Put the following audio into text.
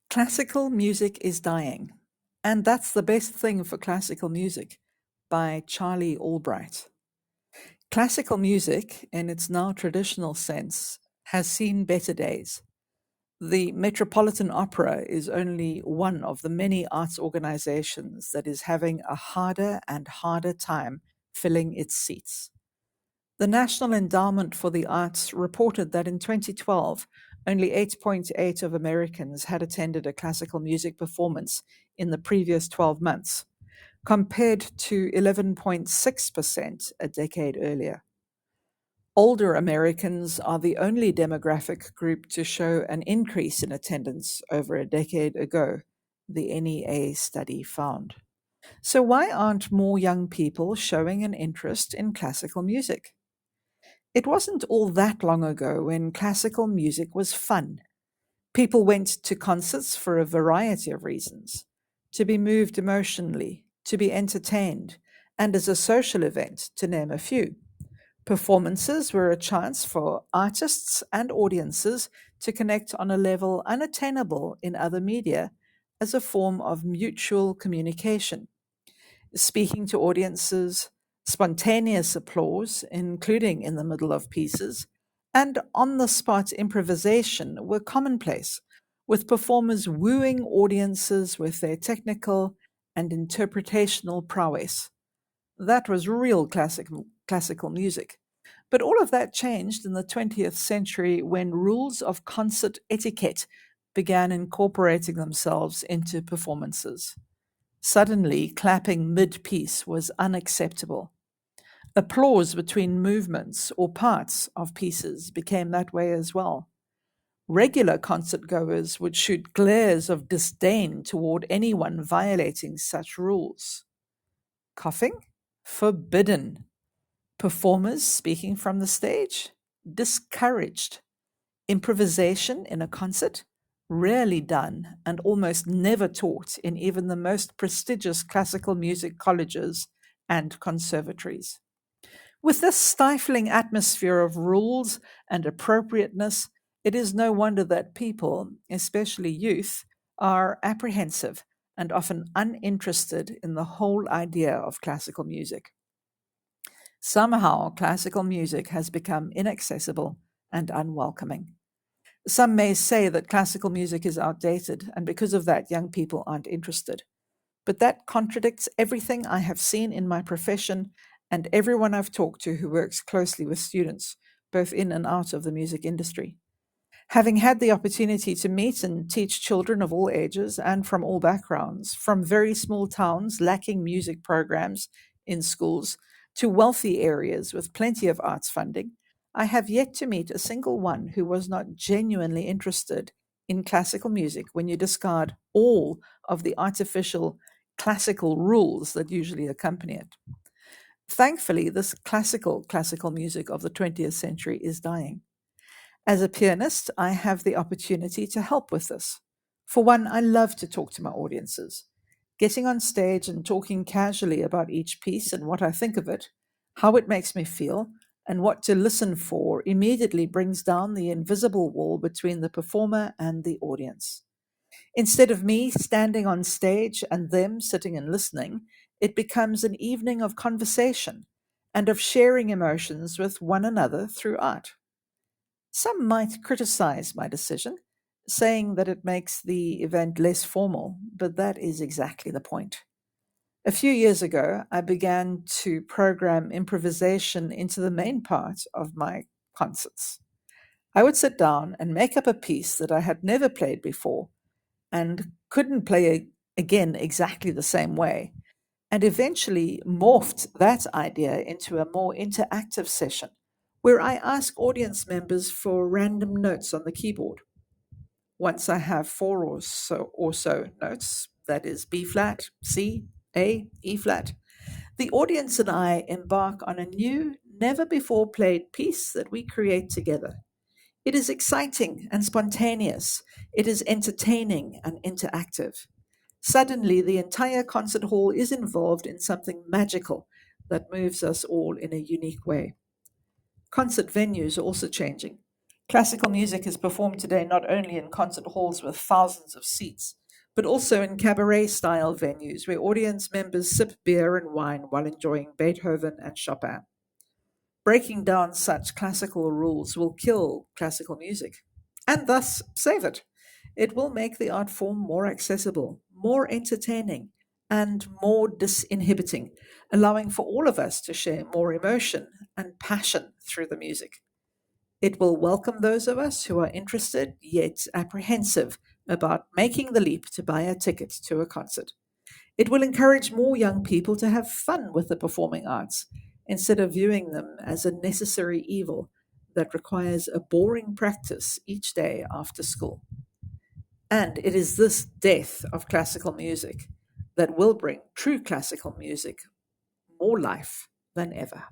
Classical music is dying, and that's the best thing for classical music by Charlie Albright. Classical music, in its now traditional sense, has seen better days. The Metropolitan Opera is only one of the many arts organizations that is having a harder and harder time filling its seats. The National Endowment for the Arts reported that in 2012, only 8.8 of Americans had attended a classical music performance in the previous 12 months, compared to 11.6% a decade earlier. Older Americans are the only demographic group to show an increase in attendance over a decade ago, the NEA study found. So, why aren't more young people showing an interest in classical music? It wasn't all that long ago when classical music was fun. People went to concerts for a variety of reasons: to be moved emotionally, to be entertained, and as a social event, to name a few. Performances were a chance for artists and audiences to connect on a level unattainable in other media as a form of mutual communication. Speaking to audiences, spontaneous applause, including in the middle of pieces, and on the spot improvisation were commonplace, with performers wooing audiences with their technical and interpretational prowess. That was real classical music. But all of that changed in the 20th century when rules of concert etiquette began incorporating themselves into performances. Suddenly, clapping mid piece was unacceptable. Applause between movements or parts of pieces became that way as well. Regular concert goers would shoot glares of disdain toward anyone violating such rules. Coughing? Forbidden. Performers speaking from the stage? Discouraged. Improvisation in a concert? Rarely done and almost never taught in even the most prestigious classical music colleges and conservatories. With this stifling atmosphere of rules and appropriateness, it is no wonder that people, especially youth, are apprehensive and often uninterested in the whole idea of classical music. Somehow, classical music has become inaccessible and unwelcoming. Some may say that classical music is outdated, and because of that, young people aren't interested. But that contradicts everything I have seen in my profession and everyone I've talked to who works closely with students, both in and out of the music industry. Having had the opportunity to meet and teach children of all ages and from all backgrounds, from very small towns lacking music programs in schools to wealthy areas with plenty of arts funding, I have yet to meet a single one who was not genuinely interested in classical music when you discard all of the artificial classical rules that usually accompany it. Thankfully, this classical music of the 20th century is dying. As a pianist, I have the opportunity to help with this. For one, I love to talk to my audiences. Getting on stage and talking casually about each piece and what I think of it, how it makes me feel, and what to listen for immediately brings down the invisible wall between the performer and the audience. Instead of me standing on stage and them sitting and listening, it becomes an evening of conversation and of sharing emotions with one another through art. Some might criticize my decision, saying that it makes the event less formal, but that is exactly the point. A few years ago, I began to program improvisation into the main part of my concerts. I would sit down and make up a piece that I had never played before and couldn't play again exactly the same way, and eventually morphed that idea into a more interactive session where I ask audience members for random notes on the keyboard. Once I have four or so notes, that is B flat, C, A, E flat, the audience and I embark on a new, never before played piece that we create together. It is exciting and spontaneous. It is entertaining and interactive. Suddenly, the entire concert hall is involved in something magical that moves us all in a unique way. Concert venues are also changing. Classical music is performed today not only in concert halls with thousands of seats, but also in cabaret style venues where audience members sip beer and wine while enjoying Beethoven and Chopin. Breaking down such classical rules will kill classical music and thus save it. It will make the art form more accessible, more entertaining, and more disinhibiting, allowing for all of us to share more emotion and passion through the music. It will welcome those of us who are interested yet apprehensive about making the leap to buy a ticket to a concert. It will encourage more young people to have fun with the performing arts instead of viewing them as a necessary evil that requires a boring practice each day after school. And it is this death of classical music that will bring true classical music more life than ever.